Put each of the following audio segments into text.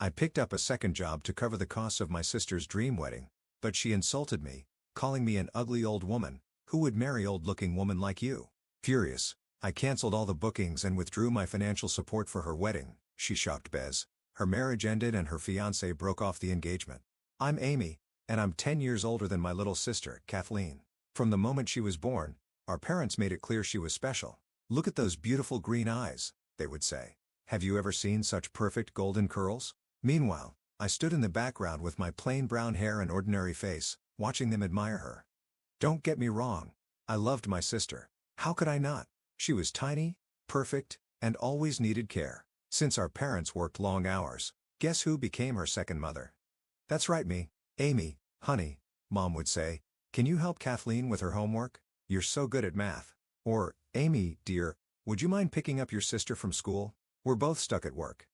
I picked up a second job to cover the costs of my sister's dream wedding, but she insulted me, calling me an ugly old woman. Who would marry old-looking woman like you? Furious, I canceled all the bookings and withdrew my financial support for her wedding, she shocked Bez. Her marriage ended and her fiancé broke off the engagement. I'm Amy, and I'm 10 years older than my little sister, Kathleen. From the moment she was born, our parents made it clear she was special. Look at those beautiful green eyes, they would say. Have you ever seen such perfect golden curls? Meanwhile, I stood in the background with my plain brown hair and ordinary face, watching them admire her. Don't get me wrong, I loved my sister. How could I not? She was tiny, perfect, and always needed care. Since our parents worked long hours, guess who became her second mother? That's right, me. Amy, honey, Mom would say, can you help Kathleen with her homework? You're so good at math. Or, Amy, dear, would you mind picking up your sister from school? We're both stuck at work.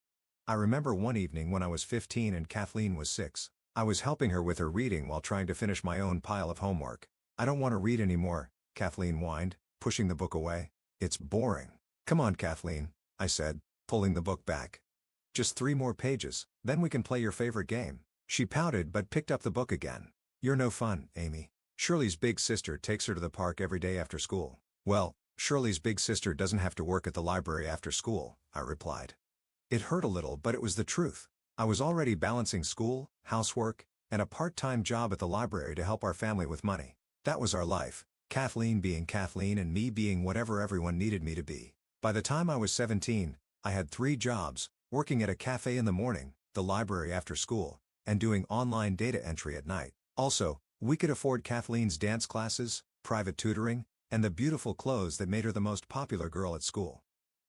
I remember one evening when I was 15 and Kathleen was 6. I was helping her with her reading while trying to finish my own pile of homework. I don't want to read anymore, Kathleen whined, pushing the book away. It's boring. Come on, Kathleen, I said, pulling the book back. Just 3 more pages, then we can play your favorite game. She pouted but picked up the book again. You're no fun, Amy. Shirley's big sister takes her to the park every day after school. Well, Shirley's big sister doesn't have to work at the library after school, I replied. It hurt a little, but it was the truth. I was already balancing school, housework, and a part-time job at the library to help our family with money. That was our life, Kathleen being Kathleen and me being whatever everyone needed me to be. By the time I was 17, I had 3 jobs, working at a cafe in the morning, the library after school, and doing online data entry at night. Also, we could afford Kathleen's dance classes, private tutoring, and the beautiful clothes that made her the most popular girl at school.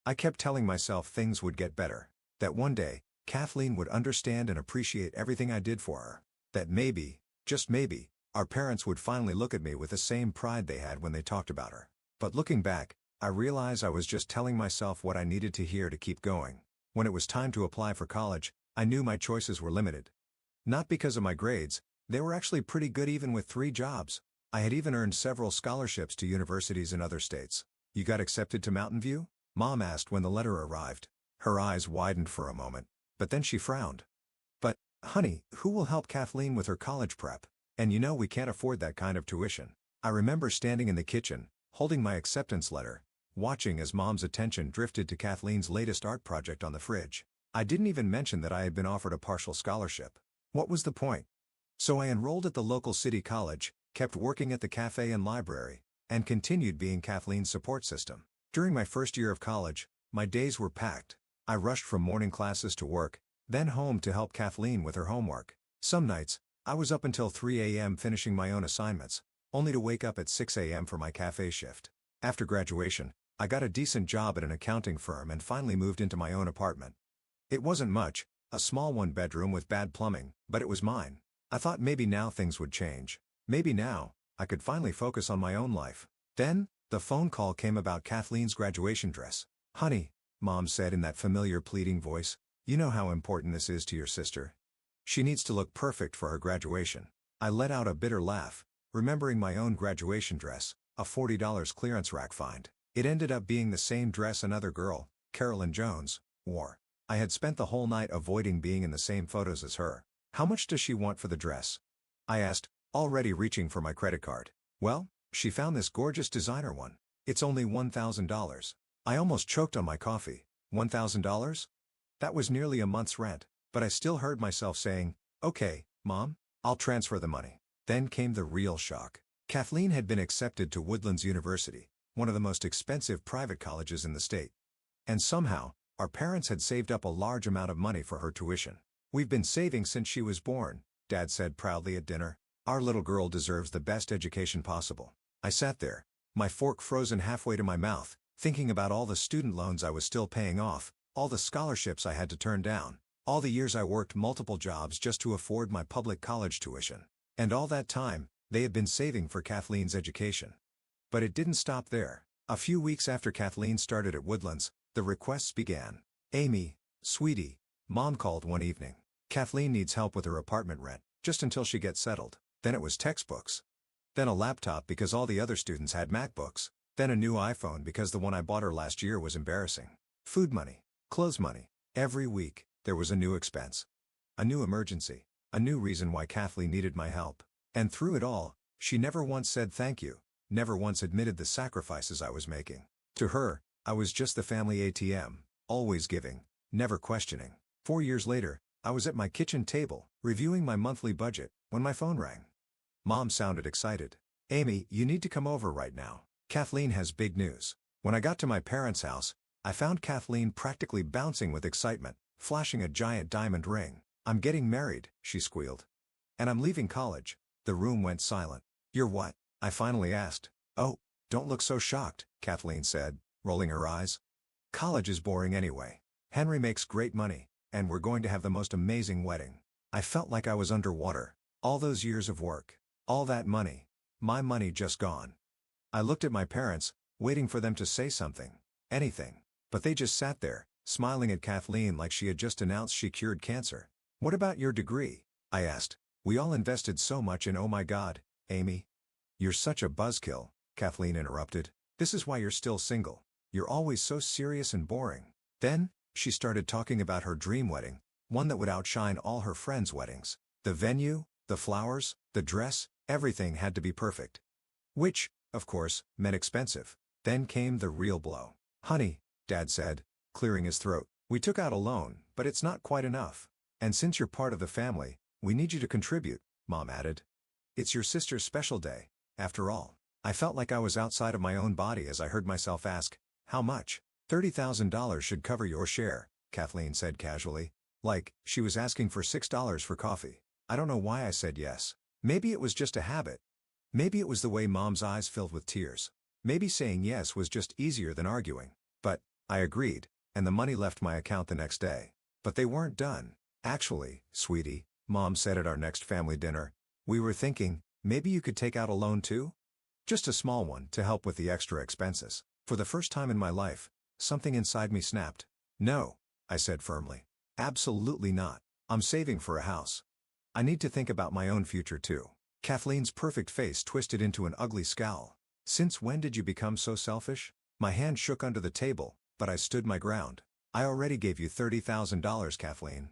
I kept telling myself things would get better, that one day, Kathleen would understand and appreciate everything I did for her, that maybe, just maybe, our parents would finally look at me with the same pride they had when they talked about her. But looking back, I realize I was just telling myself what I needed to hear to keep going. When it was time to apply for college, I knew my choices were limited. Not because of my grades, they were actually pretty good even with 3 jobs. I had even earned several scholarships to universities in other states. You got accepted to Mountain View? Mom asked when the letter arrived. Her eyes widened for a moment, but then she frowned. But, honey, who will help Kathleen with her college prep? And you know we can't afford that kind of tuition. I remember standing in the kitchen, holding my acceptance letter, watching as Mom's attention drifted to Kathleen's latest art project on the fridge. I didn't even mention that I had been offered a partial scholarship. What was the point? So I enrolled at the local city college, kept working at the cafe and library, and continued being Kathleen's support system. During my first year of college, my days were packed. I rushed from morning classes to work, then home to help Kathleen with her homework. Some nights, I was up until 3 a.m. finishing my own assignments, only to wake up at 6 a.m. for my cafe shift. After graduation, I got a decent job at an accounting firm and finally moved into my own apartment. It wasn't much, a small 1-bedroom with bad plumbing, but it was mine. I thought maybe now things would change. Maybe now, I could finally focus on my own life. Then, the phone call came about Kathleen's graduation dress. Honey, Mom said in that familiar pleading voice, you know how important this is to your sister. She needs to look perfect for her graduation. I let out a bitter laugh, remembering my own graduation dress, a $40 clearance rack find. It ended up being the same dress another girl, Carolyn Jones, wore. I had spent the whole night avoiding being in the same photos as her. How much does she want for the dress? I asked, already reaching for my credit card. Well, she found this gorgeous designer one. It's only $1,000. I almost choked on my coffee. $1,000? That was nearly a month's rent, but I still heard myself saying, okay, Mom, I'll transfer the money. Then came the real shock. Kathleen had been accepted to Woodlands University, one of the most expensive private colleges in the state. And somehow, our parents had saved up a large amount of money for her tuition. We've been saving since she was born, Dad said proudly at dinner. Our little girl deserves the best education possible. I sat there, my fork frozen halfway to my mouth, thinking about all the student loans I was still paying off, all the scholarships I had to turn down, all the years I worked multiple jobs just to afford my public college tuition. And all that time, they had been saving for Kathleen's education. But it didn't stop there. A few weeks after Kathleen started at Woodlands, the requests began. Amy, sweetie, Mom called one evening. Kathleen needs help with her apartment rent, just until she gets settled. Then it was textbooks. Then a laptop because all the other students had MacBooks. Then a new iPhone because the one I bought her last year was embarrassing. Food money, clothes money. Every week, there was a new expense. A new emergency. A new reason why Kathleen needed my help. And through it all, she never once said thank you, never once admitted the sacrifices I was making. To her, I was just the family ATM, always giving, never questioning. 4 years later, I was at my kitchen table, reviewing my monthly budget, when my phone rang. Mom sounded excited. "Amy, you need to come over right now. Kathleen has big news." When I got to my parents' house, I found Kathleen practically bouncing with excitement, flashing a giant diamond ring. "I'm getting married," she squealed. "And I'm leaving college." The room went silent. "You're what?" I finally asked. "Oh, don't look so shocked," Kathleen said, rolling her eyes. "College is boring anyway. Henry makes great money, and we're going to have the most amazing wedding." I felt like I was underwater. All those years of work. All that money. My money just gone. I looked at my parents, waiting for them to say something. Anything. But they just sat there, smiling at Kathleen like she had just announced she cured cancer. "What about your degree?" I asked. "We all invested so much in." "Oh my God, Amy. You're such a buzzkill," Kathleen interrupted. "This is why you're still single. You're always so serious and boring." Then, she started talking about her dream wedding, one that would outshine all her friends' weddings. The venue, the flowers, the dress, everything had to be perfect. Which, of course, meant expensive. Then came the real blow. "Honey," Dad said, clearing his throat, "we took out a loan, but it's not quite enough. And since you're part of the family, we need you to contribute," Mom added. "It's your sister's special day, after all." I felt like I was outside of my own body as I heard myself ask, "How much?" $30,000 should cover your share," Kathleen said casually. Like, she was asking for $6 for coffee. I don't know why I said yes. Maybe it was just a habit. Maybe it was the way Mom's eyes filled with tears. Maybe saying yes was just easier than arguing. But, I agreed, and the money left my account the next day. But they weren't done. "Actually, sweetie," Mom said at our next family dinner, "we were thinking, maybe you could take out a loan too? Just a small one to help with the extra expenses." For the first time in my life, something inside me snapped. "No," I said firmly. "Absolutely not. I'm saving for a house. I need to think about my own future too." Kathleen's perfect face twisted into an ugly scowl. "Since when did you become so selfish?" My hand shook under the table, but I stood my ground. "I already gave you $30,000, Kathleen.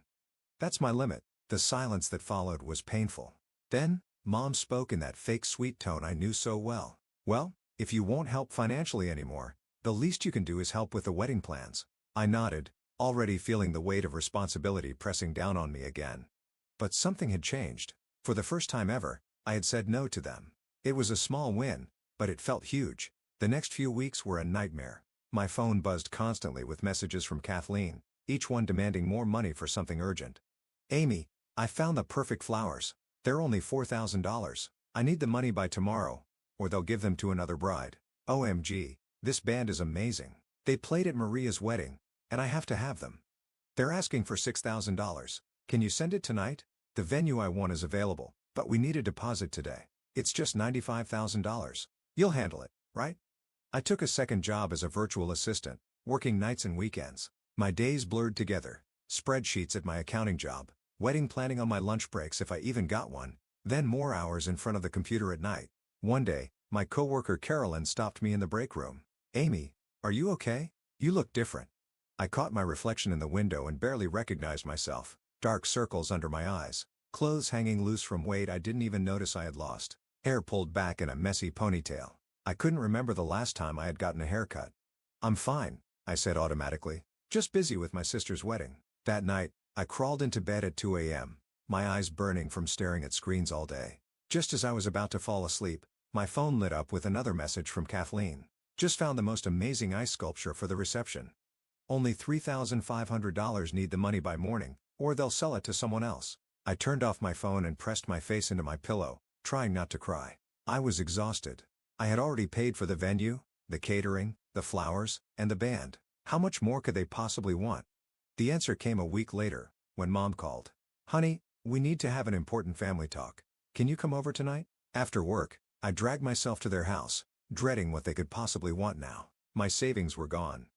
That's my limit." The silence that followed was painful. Then, Mom spoke in that fake sweet tone I knew so well. "Well, if you won't help financially anymore, the least you can do is help with the wedding plans." I nodded, already feeling the weight of responsibility pressing down on me again. But something had changed. For the first time ever, I had said no to them. It was a small win, but it felt huge. The next few weeks were a nightmare. My phone buzzed constantly with messages from Kathleen, each one demanding more money for something urgent. "Amy, I found the perfect flowers. They're only $4,000. I need the money by tomorrow, or they'll give them to another bride. OMG, this band is amazing. They played at Maria's wedding, and I have to have them. They're asking for $6,000. Can you send it tonight? The venue I want is available, but we need a deposit today. It's just $95,000. You'll handle it, right?" I took a second job as a virtual assistant, working nights and weekends. My days blurred together. Spreadsheets at my accounting job, wedding planning on my lunch breaks if I even got one, then more hours in front of the computer at night. One day, my coworker Carolyn stopped me in the break room. "Amy, are you okay? You look different." I caught my reflection in the window and barely recognized myself. Dark circles under my eyes. Clothes hanging loose from weight I didn't even notice I had lost. Hair pulled back in a messy ponytail. I couldn't remember the last time I had gotten a haircut. "I'm fine," I said automatically. "Just busy with my sister's wedding." That night, I crawled into bed at 2 a.m., my eyes burning from staring at screens all day. Just as I was about to fall asleep, my phone lit up with another message from Kathleen. "Just found the most amazing ice sculpture for the reception. Only $3,500. Need the money by morning, or they'll sell it to someone else." I turned off my phone and pressed my face into my pillow, trying not to cry. I was exhausted. I had already paid for the venue, the catering, the flowers, and the band. How much more could they possibly want? The answer came a week later, when Mom called. "Honey, we need to have an important family talk. Can you come over tonight?" After work, I dragged myself to their house, dreading what they could possibly want now. My savings were gone.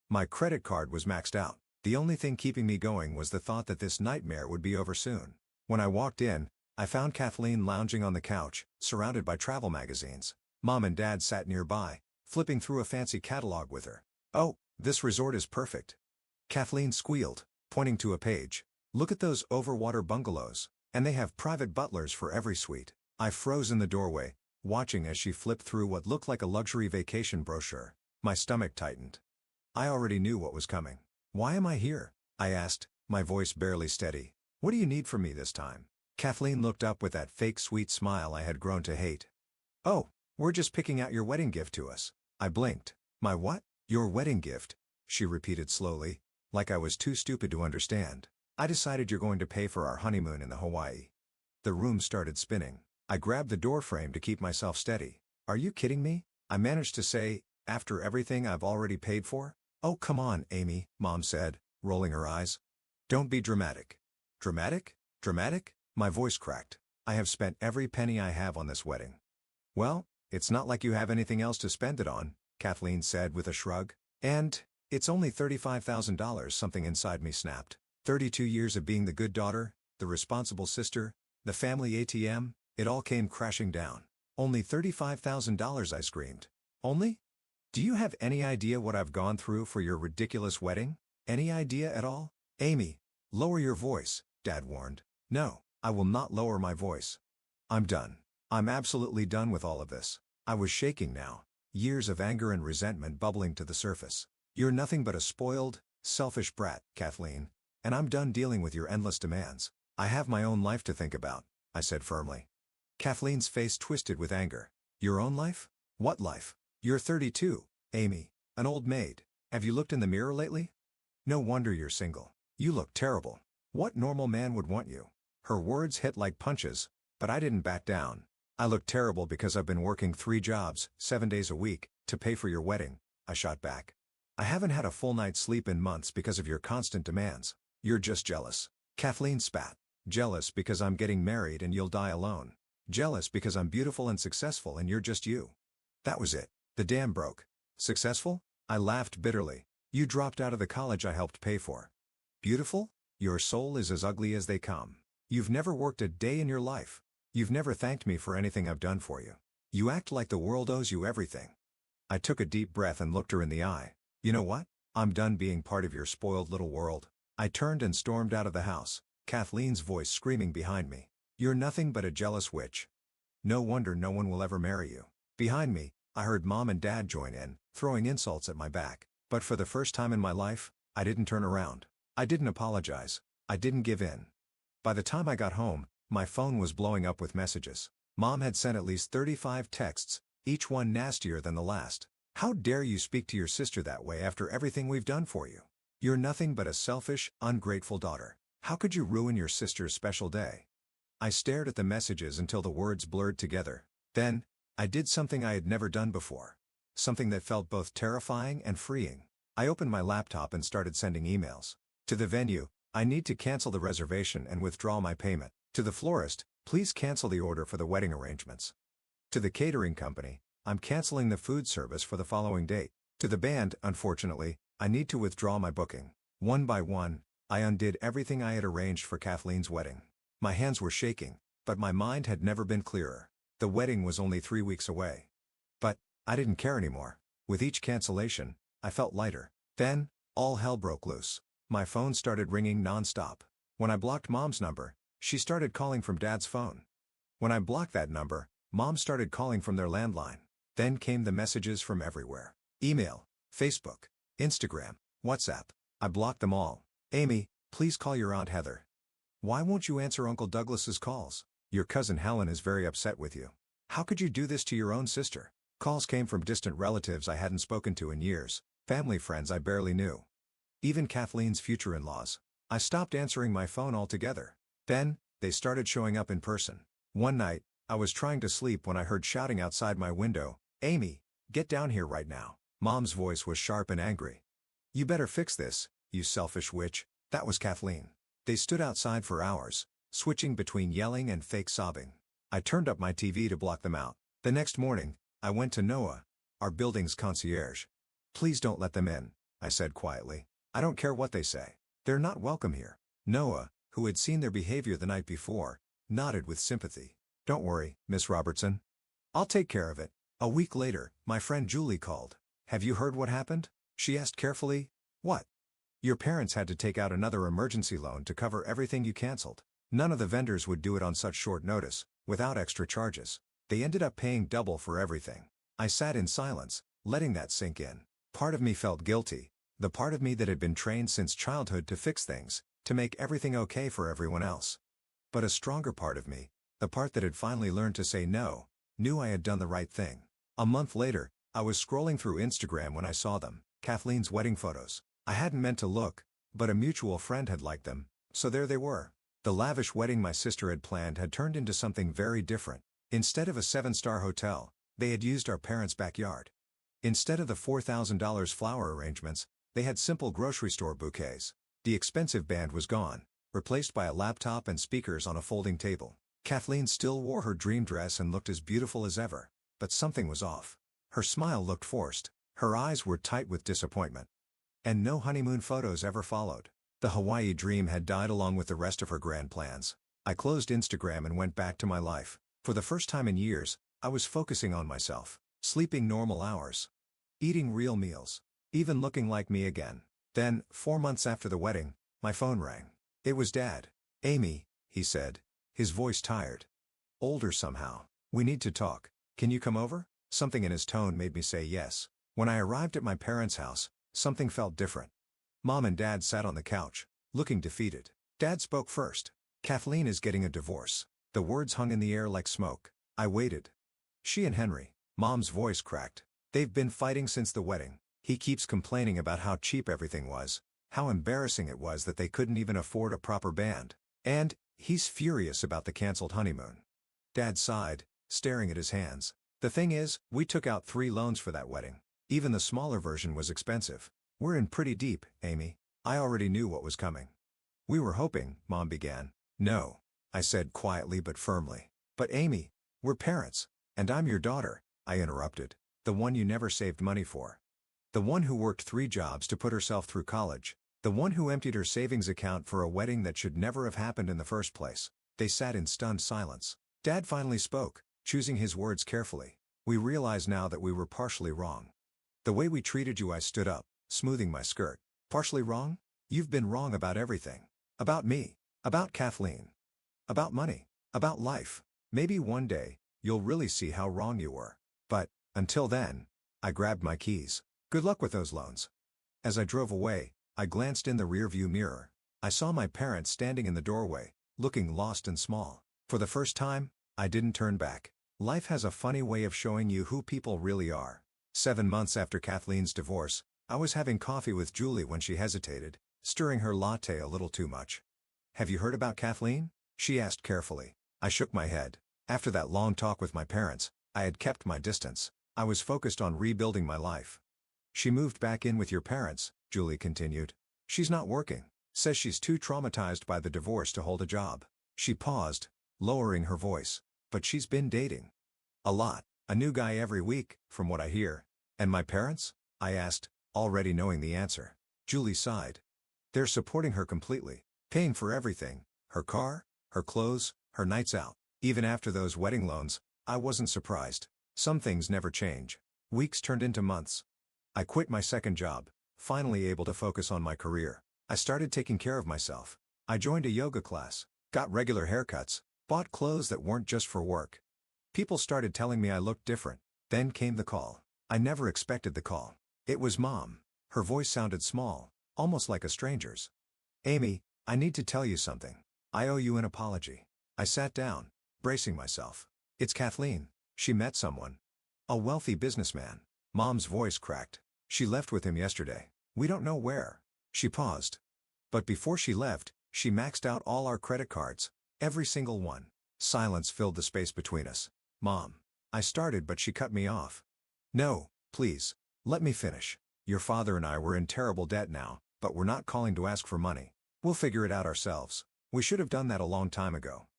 My credit card was maxed out. The only thing keeping me going was the thought that this nightmare would be over soon. When I walked in, I found Kathleen lounging on the couch, surrounded by travel magazines. Mom and Dad sat nearby, flipping through a fancy catalog with her. "Oh, this resort is perfect," Kathleen squealed, pointing to a page. Look at those overwater bungalows, and they have private butlers for every suite. I froze in the doorway, watching as she flipped through what looked like a luxury vacation brochure. My stomach tightened. I already knew what was coming. "Why am I here?" I asked, my voice barely steady. "What do you need from me this time?" Kathleen looked up with that fake sweet smile I had grown to hate. "Oh, we're just picking out your wedding gift to us." I blinked. "My what?" "Your wedding gift," she repeated slowly, like I was too stupid to understand. "I decided you're going to pay for our honeymoon in the Hawaii." The room started spinning. I grabbed the doorframe to keep myself steady. "Are you kidding me?" I managed to say, "after everything I've already paid for?" "Oh come on, Amy," Mom said, rolling her eyes. "Don't be dramatic." "Dramatic? Dramatic?" My voice cracked. "I have spent every penny I have on this wedding." "Well, it's not like you have anything else to spend it on," Kathleen said with a shrug. "And it's only $35,000, something inside me snapped. 32 years of being the good daughter, the responsible sister, the family ATM, it all came crashing down. "Only $35,000, I screamed. "Only? Do you have any idea what I've gone through for your ridiculous wedding? Any idea at all?" "Amy, lower your voice," Dad warned. "No, I will not lower my voice. I'm done. I'm absolutely done with all of this." I was shaking now, years of anger and resentment bubbling to the surface. "You're nothing but a spoiled, selfish brat, Kathleen, and I'm done dealing with your endless demands. I have my own life to think about," I said firmly. Kathleen's face twisted with anger. "Your own life? What life? You're 32, Amy, an old maid. Have you looked in the mirror lately? No wonder you're single. You look terrible. What normal man would want you?" Her words hit like punches, but I didn't back down. "I look terrible because I've been working 3 jobs, 7 days a week, to pay for your wedding," I shot back. "I haven't had a full night's sleep in months because of your constant demands. You're just jealous." Kathleen spat. "Jealous because I'm getting married and you'll die alone. Jealous because I'm beautiful and successful and you're just you." That was it. The dam broke. "Successful?" I laughed bitterly. "You dropped out of the college I helped pay for. Beautiful? Your soul is as ugly as they come. You've never worked a day in your life. You've never thanked me for anything I've done for you. You act like the world owes you everything." I took a deep breath and looked her in the eye. "You know what? I'm done being part of your spoiled little world." I turned and stormed out of the house, Kathleen's voice screaming behind me. "You're nothing but a jealous witch. No wonder no one will ever marry you." Behind me, I heard Mom and Dad join in, throwing insults at my back. But for the first time in my life, I didn't turn around. I didn't apologize. I didn't give in. By the time I got home, my phone was blowing up with messages. Mom had sent at least 35 texts, each one nastier than the last. "How dare you speak to your sister that way after everything we've done for you? You're nothing but a selfish, ungrateful daughter. How could you ruin your sister's special day?" I stared at the messages until the words blurred together. Then, I did something I had never done before. Something that felt both terrifying and freeing. I opened my laptop and started sending emails. To the venue, "I need to cancel the reservation and withdraw my payment." To the florist, "Please cancel the order for the wedding arrangements." To the catering company, "I'm canceling the food service for the following date." To the band, "Unfortunately, I need to withdraw my booking." One by one, I undid everything I had arranged for Kathleen's wedding. My hands were shaking, but my mind had never been clearer. The wedding was only 3 weeks away. But I didn't care anymore. With each cancellation, I felt lighter. Then, all hell broke loose. My phone started ringing non-stop. When I blocked Mom's number, she started calling from Dad's phone. When I blocked that number, Mom started calling from their landline. Then came the messages from everywhere. Email, Facebook, Instagram, WhatsApp. I blocked them all. "Amy, please call your Aunt Heather." "Why won't you answer Uncle Douglas's calls? Your cousin Helen is very upset with you." "How could you do this to your own sister?" Calls came from distant relatives I hadn't spoken to in years, family friends I barely knew. Even Kathleen's future in-laws. I stopped answering my phone altogether. Then, they started showing up in person. One night, I was trying to sleep when I heard shouting outside my window, "Amy, get down here right now." Mom's voice was sharp and angry. "You better fix this, you selfish witch." That was Kathleen. They stood outside for hours, switching between yelling and fake sobbing. I turned up my TV to block them out. The next morning, I went to Noah, our building's concierge. "Please don't let them in," I said quietly. "I don't care what they say. They're not welcome here." Noah, who had seen their behavior the night before, nodded with sympathy. "Don't worry, Miss Robertson. I'll take care of it." A week later, my friend Julie called. "Have you heard what happened?" she asked carefully. "What?" Your parents had to take out another emergency loan to cover everything you canceled. None of the vendors would do it on such short notice, without extra charges. They ended up paying double for everything. I sat in silence, letting that sink in. Part of me felt guilty, the part of me that had been trained since childhood to fix things, to make everything okay for everyone else. But a stronger part of me, the part that had finally learned to say no, knew I had done the right thing. A month later, I was scrolling through Instagram when I saw them, Kathleen's wedding photos. I hadn't meant to look, but a mutual friend had liked them, so there they were. The lavish wedding my sister had planned had turned into something very different. Instead of a 7-star hotel, they had used our parents' backyard. Instead of the $4,000 flower arrangements, they had simple grocery store bouquets. The expensive band was gone, replaced by a laptop and speakers on a folding table. Kathleen still wore her dream dress and looked as beautiful as ever, but something was off. Her smile looked forced, her eyes were tight with disappointment. And no honeymoon photos ever followed. The Hawaii dream had died along with the rest of her grand plans. I closed Instagram and went back to my life. For the first time in years, I was focusing on myself, sleeping normal hours, eating real meals, even looking like me again. Then, 4 months after the wedding, my phone rang. It was Dad. "Amy," he said, his voice tired. Older somehow. "We need to talk. Can you come over?" Something in his tone made me say yes. When I arrived at my parents' house, something felt different. Mom and Dad sat on the couch, looking defeated. Dad spoke first. "Kathleen is getting a divorce." The words hung in the air like smoke. I waited. "She and Henry." Mom's voice cracked. "They've been fighting since the wedding. He keeps complaining about how cheap everything was, how embarrassing it was that they couldn't even afford a proper band. And, he's furious about the canceled honeymoon." Dad sighed, staring at his hands. "The thing is, we took out 3 loans for that wedding. Even the smaller version was expensive. We're in pretty deep, Amy." I already knew what was coming. "We were hoping," Mom began. "No," I said quietly but firmly. "But Amy, we're parents. And I'm your daughter," I interrupted. "The one you never saved money for. The one who worked 3 jobs to put herself through college. The one who emptied her savings account for a wedding that should never have happened in the first place." They sat in stunned silence. Dad finally spoke, choosing his words carefully. "We realize now that we were partially wrong. The way we treated you." I stood up, smoothing my skirt. "Partially wrong? You've been wrong about everything. About me. About Kathleen. About money. About life. Maybe one day, you'll really see how wrong you were. But, until then..." I grabbed my keys. "Good luck with those loans." As I drove away, I glanced in the rearview mirror. I saw my parents standing in the doorway, looking lost and small. For the first time, I didn't turn back. Life has a funny way of showing you who people really are. 7 months after Kathleen's divorce, I was having coffee with Julie when she hesitated, stirring her latte a little too much. "Have you heard about Kathleen?" she asked carefully. I shook my head. After that long talk with my parents, I had kept my distance. I was focused on rebuilding my life. "She moved back in with your parents," Julie continued. "She's not working. Says she's too traumatized by the divorce to hold a job." She paused, lowering her voice. "But she's been dating. A lot. A new guy every week, from what I hear." "And my parents?" I asked, already knowing the answer. Julie sighed. "They're supporting her completely. Paying for everything. Her car, her clothes, her nights out. Even after those wedding loans, I wasn't surprised. Some things never change." Weeks turned into months. I quit my second job, finally able to focus on my career. I started taking care of myself. I joined a yoga class, got regular haircuts, bought clothes that weren't just for work. People started telling me I looked different. Then came the call. I never expected the call. It was Mom. Her voice sounded small, almost like a stranger's. "Amy, I need to tell you something. I owe you an apology." I sat down, bracing myself. "It's Kathleen. She met someone. A wealthy businessman." Mom's voice cracked. "She left with him yesterday. We don't know where." She paused. "But before she left, she maxed out all our credit cards. Every single one." Silence filled the space between us. "Mom," I started, but she cut me off. "No, please. Let me finish. Your father and I were in terrible debt now, but we're not calling to ask for money. We'll figure it out ourselves. We should have done that a long time ago."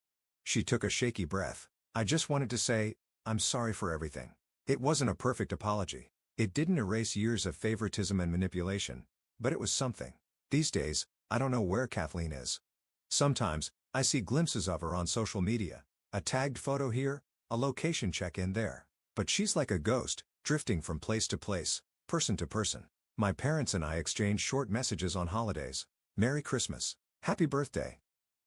She took a shaky breath. "I just wanted to say, I'm sorry for everything." It wasn't a perfect apology. It didn't erase years of favoritism and manipulation, but it was something. These days, I don't know where Kathleen is. Sometimes, I see glimpses of her on social media, a tagged photo here, a location check-in there. But she's like a ghost, drifting from place to place, person to person. My parents and I exchanged short messages on holidays. Merry Christmas. Happy birthday.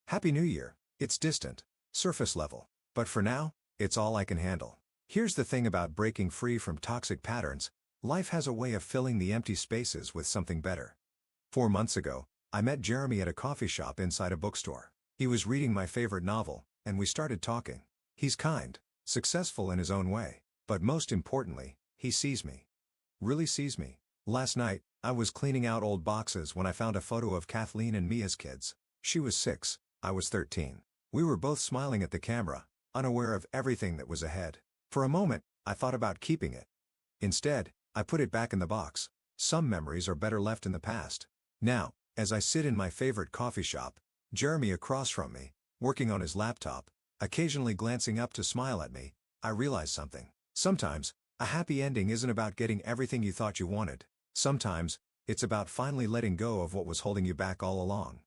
Happy New Year. It's distant. Surface level. But for now, it's all I can handle. Here's the thing about breaking free from toxic patterns. Life has a way of filling the empty spaces with something better. 4 months ago, I met Jeremy at a coffee shop inside a bookstore. He was reading my favorite novel, and we started talking. He's kind, successful in his own way, but most importantly, he sees me. Really sees me. Last night, I was cleaning out old boxes when I found a photo of Kathleen and me as kids. She was 6, I was 13. We were both smiling at the camera, unaware of everything that was ahead. For a moment, I thought about keeping it. Instead, I put it back in the box. Some memories are better left in the past. Now, as I sit in my favorite coffee shop, Jeremy across from me, working on his laptop, occasionally glancing up to smile at me, I realize something. Sometimes, a happy ending isn't about getting everything you thought you wanted. Sometimes, it's about finally letting go of what was holding you back all along.